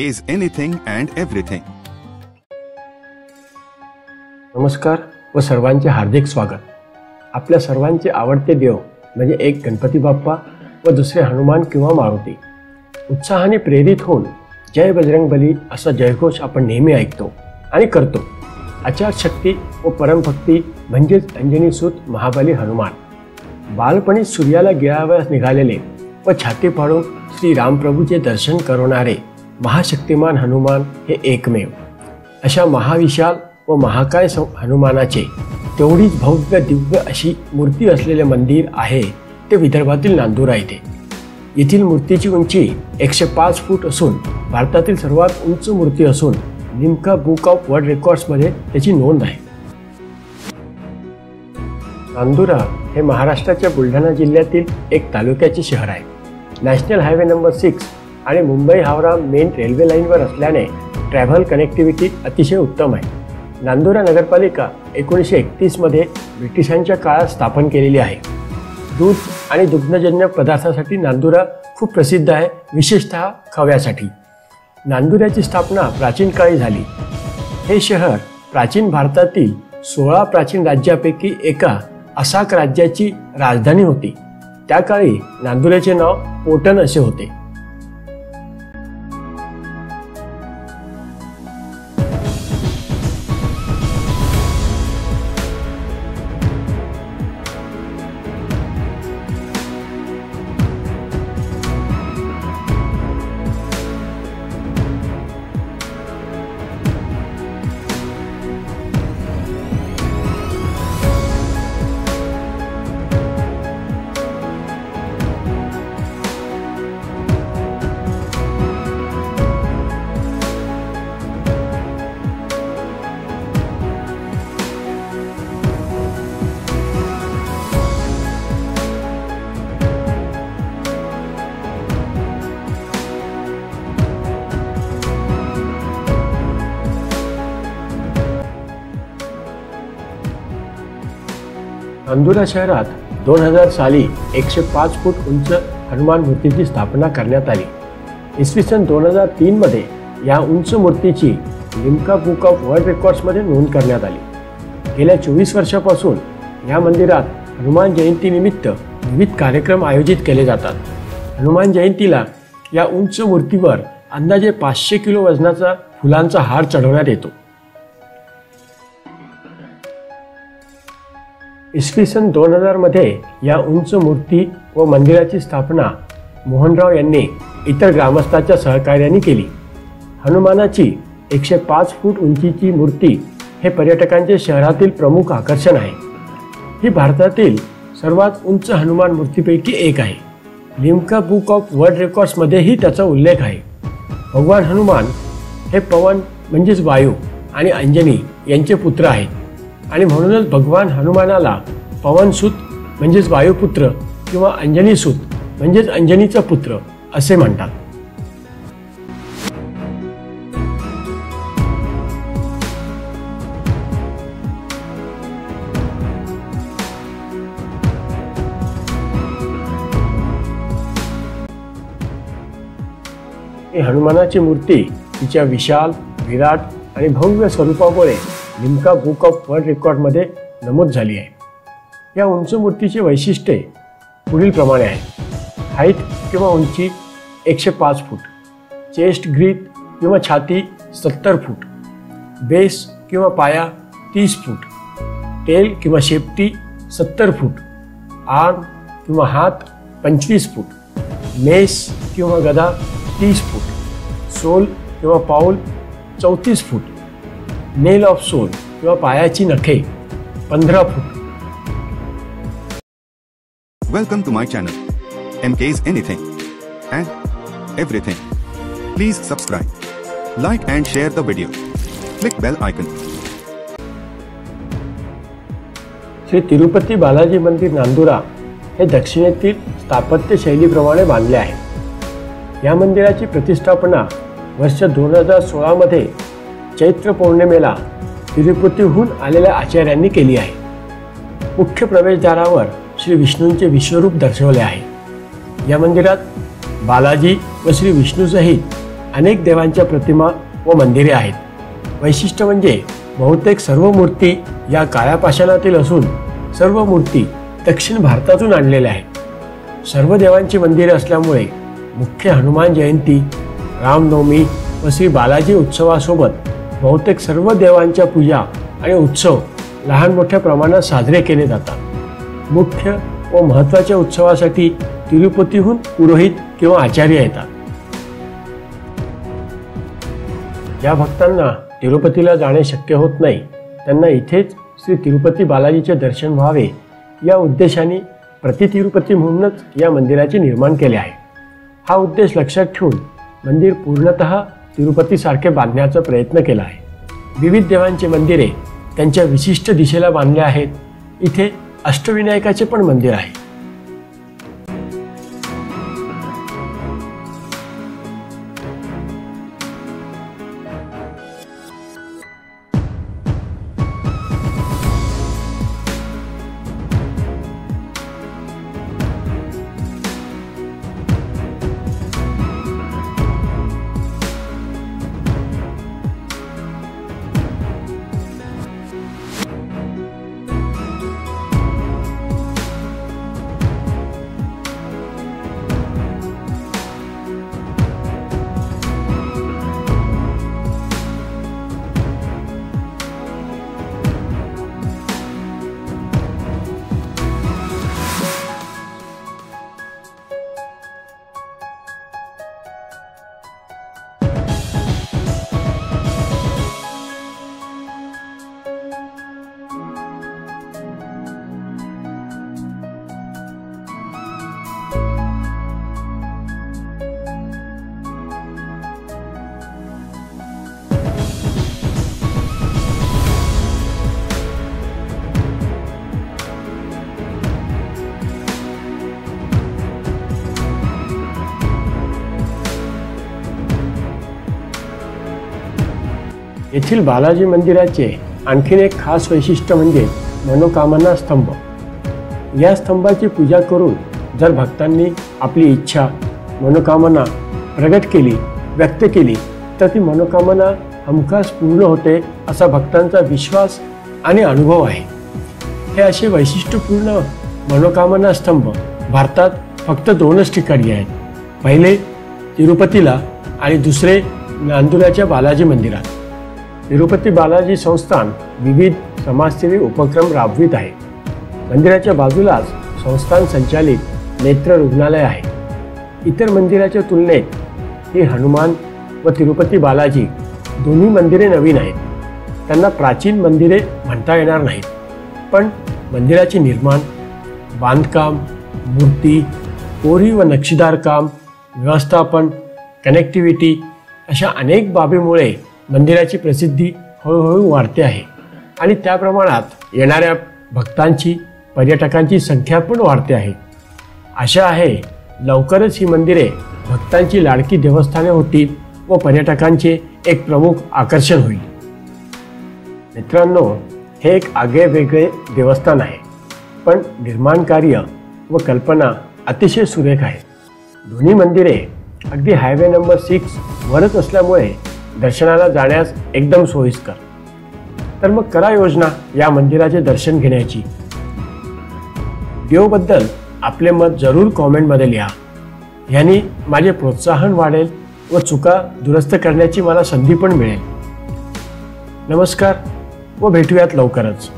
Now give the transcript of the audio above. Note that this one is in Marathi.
MK's Anything and Everything. नमस्कार व सर्वांचे हार्दिक स्वागत. आपल्या सर्वांचे आवडते देव म्हणजे एक गणपती बाप्पा व दुसरे हनुमान किंवा मारुती. उत्साहाने प्रेरित होऊन जय बजरंगबली असा जयघोष आपण नेहमी ऐकतो आणि करतो. आचारशक्ती व परमभक्ती म्हणजेच अंजनीसूत महाबली हनुमान. बालपणी सूर्याला गिळावयास निघालेले व छाती फाडून श्री रामप्रभूचे दर्शन करवणारे महाशक्तिमान हनुमान हे एकमेव. अशा महाविशाल व महाकाय हनुमानाचे तेवढीच भव्य दिव्य अशी मूर्ती असलेले मंदिर आहे ते विदर्भातील नांदुरा येथे. येथील मूर्तीची उंची 105 फूट असून भारतातील सर्वात उंच मूर्ती असून लिम्का बुक ऑफ वर्ल्ड रेकॉर्ड्समध्ये त्याची नोंद आहे. नांदुरा हे महाराष्ट्राच्या बुलढाणा जिल्ह्यातील एक तालुक्याचे शहर आहे. नॅशनल हायवे नंबर 6 आणि मुंबई हावरा मेन रेल्वे लाईनवर असल्याने ट्रॅव्हल कनेक्टिव्हिटी अतिशय उत्तम आहे. नांदुरा नगरपालिका 1931 मध्ये ब्रिटिशांच्या काळात स्थापन केलेली आहे. दूध आणि दुग्धजन्य पदार्थासाठी नांदुरा खूप प्रसिद्ध आहे, विशेषतः खव्यासाठी. नांदुऱ्याची स्थापना प्राचीन काळी झाली. हे शहर प्राचीन भारतातील 16 प्राचीन राज्यापैकी एका असाक राज्याची राजधानी होती. त्या काळी नांदुऱ्याचे नाव पोटन असे होते. नांदुरा शहरात 2000 साली 105 फूट उंच हनुमान मूर्तीची स्थापना करण्यात आली. इसवी सन 2003 मध्ये या उंच मूर्तीची लिम्का बुक ऑफ वर्ल्ड रेकॉर्ड्समध्ये नोंद करण्यात आली. गेल्या 24 वर्षापासून या मंदिरात हनुमान जयंतीनिमित्त विविध कार्यक्रम आयोजित केले जातात. हनुमान जयंतीला या उंच मूर्तीवर अंदाजे 500 किलो वजनाचा फुलांचा हार चढवण्यात येतो. इसवी सन 2000 मध्ये या उंच मूर्ती व मंदिराची स्थापना मोहनराव यांनी इतर ग्रामस्थांच्या सहकार्याने केली. हनुमानाची 105 फूट उंचीची मूर्ती हे पर्यटकांचे शहरातील प्रमुख आकर्षण आहे. ही भारतातील सर्वात उंच हनुमान मूर्तीपैकी एक आहे. लिम्का बुक ऑफ वर्ल्ड रेकॉर्ड्समध्येही त्याचा उल्लेख आहे. भगवान हनुमान हे पवन म्हणजेच वायू आणि अंजनी यांचे पुत्र आहेत आणि म्हणूनच भगवान हनुमानाला पवनसूत म्हणजेच वायुपुत्र किंवा अंजनीसूत म्हणजेच अंजनीचा पुत्र असे म्हणतात. ही हनुमानाची मूर्ती तिच्या विशाल, विराट आणि भव्य स्वरूपामुळे लिम्का बुक ऑफ वर्ल्ड रेकॉर्डमध्ये नमूद झाली आहे. या उंच मूर्तीचे वैशिष्ट्ये पुढील प्रमाणे आहे. हाईट किंवा उंची 105 फूट, चेस्ट ग्रीट किंवा छाती 70 फूट, बेस किंवा पाया 30 फूट, टेल किंवा शेपटी 70 फूट, आर्म किंवा हात 25 फूट, मेस किंवा गदा 30 फूट, सोल किंवा पाऊल 34 फूट, नेल ऑफ सोल किंवा पायाची नखे 15 फूट. Welcome to my channel, MK's Anything and Everything. Please subscribe, like and share the video. Click bell icon. Shri Tirupati Balaji मंदिर नांदुरा हे दक्षिणेतील स्थापत्य शैलीप्रमाणे बांधले आहे. या मंदिराची प्रतिष्ठापना वर्ष 2016 मध्ये चैत्र पौर्णिमेला तिरुपतीहून आलेल्या आचार्यांनी केली आहे. मुख्य प्रवेशद्वारावर श्री विष्णूंचे विश्वरूप दर्शवले आहे. या मंदिरात बालाजी व श्री विष्णू सहित अनेक देवांच्या प्रतिमा व मंदिरे आहेत। वैशिष्ट्य म्हणजे बहुतेक सर्व मूर्ती या काळ्या पाषाणातील असून सर्व मूर्ती दक्षिण भारतातून आणलेल्या आहेत। सर्व देवांची मंदिरे असल्यामुळे मुख्य हनुमान जयंती, रामनवमी व श्री बालाजी उत्सवासोबत बहुतेक सर्व देवांच्या पूजा आणि उत्सव लहान मोठ्या प्रमाणात साजरे केले जातात। मुख्य व महत्त्वाच्या उत्सवासाठी तिरुपतीहून पुरोहित किंवा आचार्य येतात। ज्या भक्तांना तिरुपतीला जाणे शक्य होत नाही त्यांना इथेच श्री तिरुपती बालाजीचे दर्शन व्हावे या उद्देशाने प्रति तिरुपती म्हणूनच या मंदिराचे निर्माण केले आहे। हा उद्देश लक्षात ठेवून मंदिर पूर्णतः तिरुपतीसारखे बांधण्याचा प्रयत्न केला आहे। विविध देवांचे मंदिरे त्यांच्या विशिष्ट दिशेला बांधले आहेत। इथे अष्टविनायकाचे पण मंदिर आहे। येथील बालाजी मंदिराचे आणखीन एक खास वैशिष्ट्य म्हणजे मनोकामना स्तंभ। या स्तंभाची पूजा करून जर भक्तांनी आपली इच्छा मनोकामना प्रगट केली, व्यक्त केली तर ती मनोकामना हमखास पूर्ण होते असा भक्तांचा विश्वास आणि अनुभव आहे। हे असे वैशिष्ट्यपूर्ण मनोकामना स्तंभ भारतात फक्त 2च ठिकाणी आहेत। पहिले तिरुपतीला आणि दुसरे नांदुराच्या बालाजी मंदिरात। तिरुपती बालाजी संस्थान विविध समाजसेवी उपक्रम राबवित आहे। मंदिराच्या बाजूलाच संस्थान संचालित नेत्र रुग्णालय आहे। इतर मंदिराच्या तुलनेत ही हनुमान व तिरुपती बालाजी दोन्ही मंदिरे नवीन आहेत। त्यांना प्राचीन मंदिरे म्हणता येणार नाहीत, पण मंदिराचे निर्माण, बांधकाम, मूर्ती, कोरीव व नक्षीदार काम, व्यवस्थापन, कनेक्टिव्हिटी अशा अनेक बाबीमुळे मंदिराची प्रसिद्धी हळूहळू वाढते आहे आणि त्या प्रमाणात येणाऱ्या भक्तांची, पर्यटकांची संख्या पण वाढते आहे। आशा आहे लवकरच ही मंदिरे भक्तांची लाडकी देवस्थाने होतील व पर्यटकांचे एक प्रमुख आकर्षण होईल। मित्रांनो, हे एक आगळेवेगळे देवस्थान आहे, पण निर्माण कार्य व कल्पना अतिशय सुरेख आहे। दोन्ही मंदिरे अगदी हायवे नंबर 6 वरच असल्यामुळे दर्शनाला जाण्यास एकदम सोयीस्कर। तर मग करा योजना या मंदिराचे दर्शन घेण्याची। व्हिडिओबद्दल आपले मत जरूर कॉमेंटमध्ये लिहा। याने माझे प्रोत्साहन वाढेल व चुका दुरुस्त करण्याची मला संधी पण मिळेल। नमस्कार व भेटूयात लवकरच।